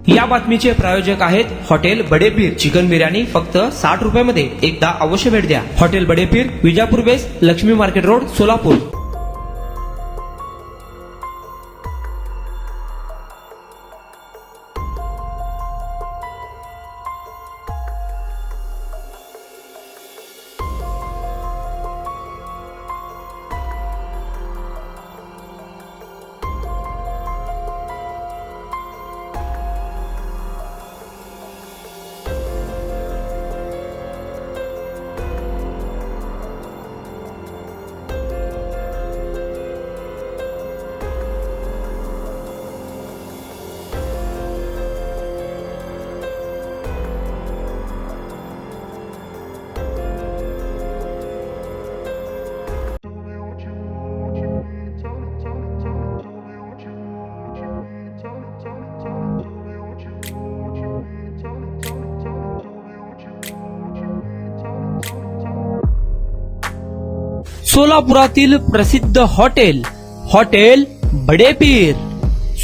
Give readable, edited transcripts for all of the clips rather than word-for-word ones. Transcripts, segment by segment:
या बातमीचे प्रायोजक आहेत हॉटेल बडेपीर. चिकन बिर्याणी फक्त 60 रुपयामध्ये. एकदा अवश्य भेट द्या. Hotel Badepir, Vijapur west, Laxmi market road, Solapur. सोलापुरातील प्रसिद्ध हॉटेल हॉटेल बडेपीर.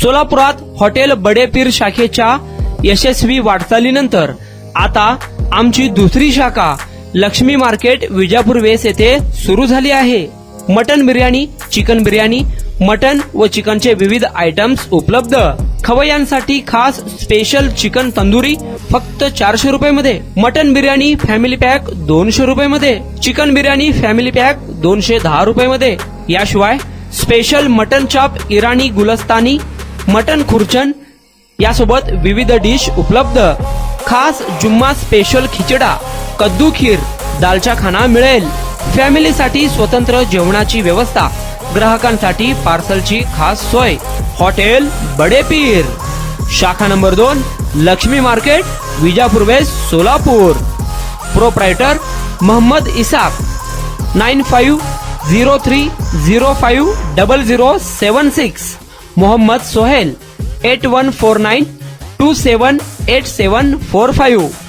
सोलापुरात हॉटेल बडेपीर शाखेच्या यशस्वी वाटचालीनंतर आता आमची दुसरी शाखा लक्ष्मी मार्केट, विजापूर वेस्ट येथे सुरू झाली आहे. Mutton biryani, chicken biryani, mutton व चिकनचे विविध आयटम्स उपलब्ध. खवय्यांसाठी खास स्पेशल चिकन तंदुरी फक्त 400 रुपयामध्ये. मटन बिर्याणी फॅमिली पॅक 200 रुपयामध्ये. चिकन बिर्याणी फॅमिली पॅक 210 रुपयामध्ये. याशिवाय स्पेशल मटन चाप, इराणी गुलस्तानी, मटन खुर्चन यासोबत विविध डिश उपलब्ध. खास जुम्मा स्पेशल खिचडा, कद्दू खीर, दालचा खाना मिळेल. फॅमिलीसाठी स्वतंत्र जेवणाची व्यवस्था, ग्राहकांसाठी पार्सलची खास सोय. हॉटेल बडेपीर, शाखा number 2, Laxmi market, Vijapur west, Solapur. Proprietor Mohammed Isak. 9503050076. Mohammed Sohail. 8149278745.